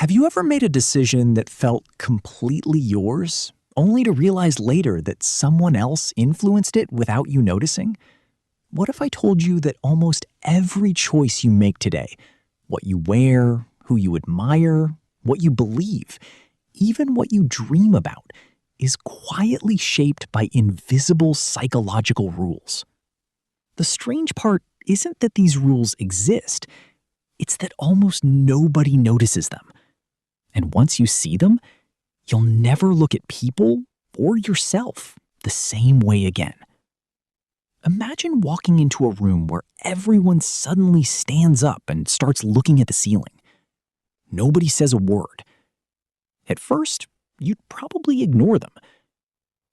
Have you ever made a decision that felt completely yours, only to realize later that someone else influenced it without you noticing? What if I told you that almost every choice you make today, what you wear, who you admire, what you believe, even what you dream about, is quietly shaped by invisible psychological rules? The strange part isn't that these rules exist, it's that almost nobody notices them. And once you see them, you'll never look at people or yourself the same way again. Imagine walking into a room where everyone suddenly stands up and starts looking at the ceiling. Nobody says a word. At first, you'd probably ignore them.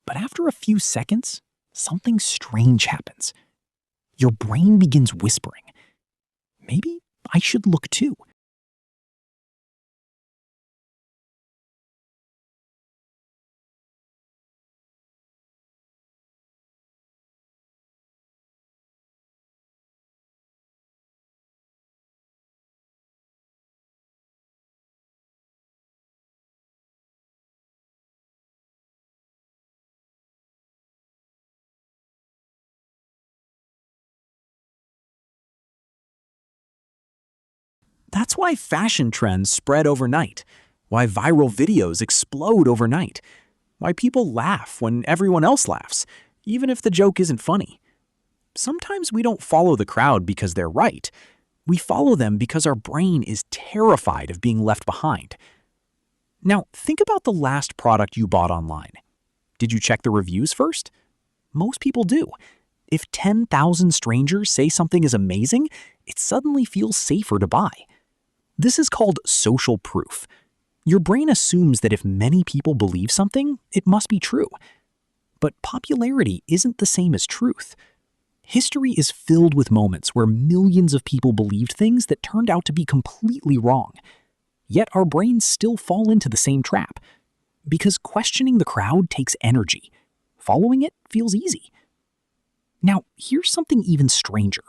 But after a few seconds, something strange happens. Your brain begins whispering, "Maybe I should look too." That's why fashion trends spread overnight, why viral videos explode overnight, why people laugh when everyone else laughs, even if the joke isn't funny. Sometimes we don't follow the crowd because they're right. We follow them because our brain is terrified of being left behind. Now, think about the last product you bought online. Did you check the reviews first? Most people do. If 10,000 strangers say something is amazing, it suddenly feels safer to buy. This is called social proof. Your brain assumes that if many people believe something, it must be true. But popularity isn't the same as truth. History is filled with moments where millions of people believed things that turned out to be completely wrong. Yet our brains still fall into the same trap. Because questioning the crowd takes energy. Following it feels easy. Now, here's something even stranger.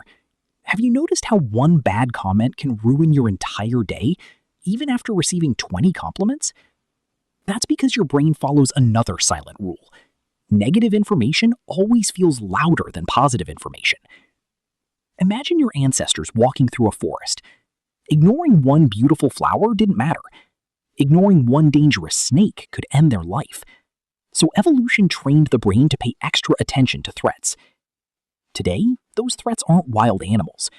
Have you noticed how one bad comment can ruin your entire day, even after receiving 20 compliments? That's because your brain follows another silent rule. Negative information always feels louder than positive information. Imagine your ancestors walking through a forest. Ignoring one beautiful flower didn't matter. Ignoring one dangerous snake could end their life. So evolution trained the brain to pay extra attention to threats. Today, those threats aren't wild animals.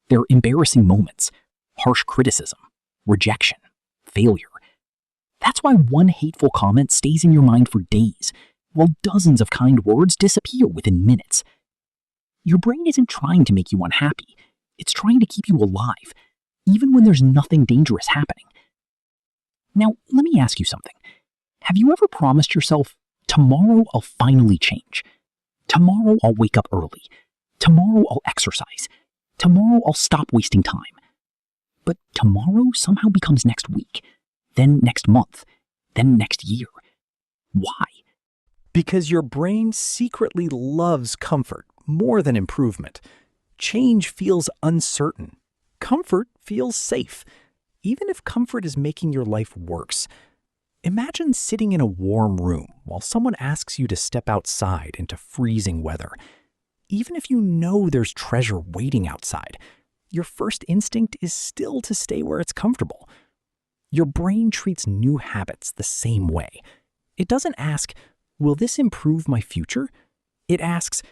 They're embarrassing moments, harsh criticism, rejection, failure. That's why one hateful comment stays in your mind for days, while dozens of kind words disappear within minutes. Your brain isn't trying to make you unhappy. It's trying to keep you alive, even when there's nothing dangerous happening. Now, let me ask you something. Have you ever promised yourself, tomorrow I'll finally change? Tomorrow I'll wake up early. Tomorrow I'll exercise. Tomorrow I'll stop wasting time. But tomorrow somehow becomes next week, then next month, then next year. Why? Because your brain secretly loves comfort more than improvement. Change feels uncertain. Comfort feels safe, even if comfort is making your life worse. Imagine sitting in a warm room while someone asks you to step outside into freezing weather. Even if you know there's treasure waiting outside, your first instinct is still to stay where it's comfortable. Your brain treats new habits the same way. It doesn't ask, will this improve my future? It asks,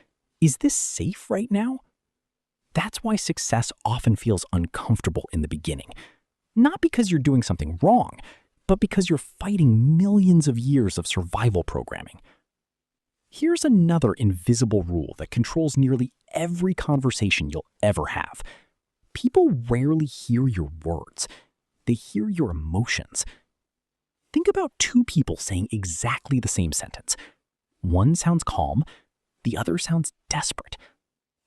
is this safe right now? That's why success often feels uncomfortable in the beginning. Not because you're doing something wrong, but because you're fighting millions of years of survival programming. Here's another invisible rule that controls nearly every conversation you'll ever have. People rarely hear your words. They hear your emotions. Think about two people saying exactly the same sentence. One sounds calm, the other sounds desperate.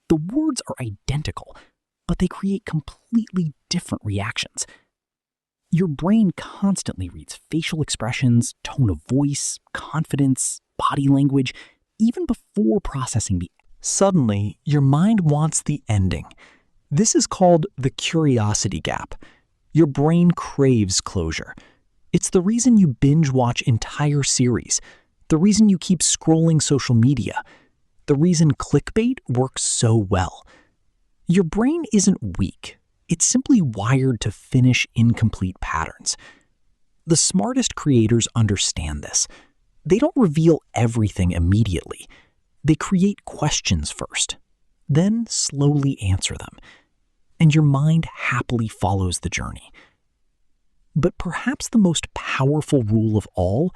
The words are identical, but they create completely different reactions. Your brain constantly reads facial expressions, tone of voice, confidence, body language, even before processing the. Suddenly, your mind wants the ending. This is called the curiosity gap. Your brain craves closure. It's the reason you binge watch entire series, the reason you keep scrolling social media, the reason clickbait works so well. Your brain isn't weak. It's simply wired to finish incomplete patterns. The smartest creators understand this. They don't reveal everything immediately. They create questions first, then slowly answer them. And your mind happily follows the journey. But perhaps the most powerful rule of all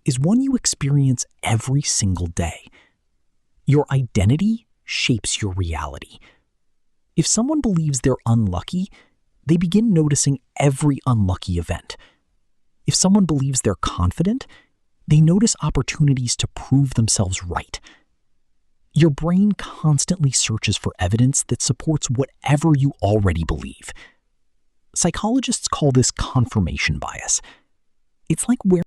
is one you experience every single day. Your identity shapes your reality. If someone believes they're unlucky, they begin noticing every unlucky event. If someone believes they're confident, they notice opportunities to prove themselves right. Your brain constantly searches for evidence that supports whatever you already believe. Psychologists call this confirmation bias. It's like wearing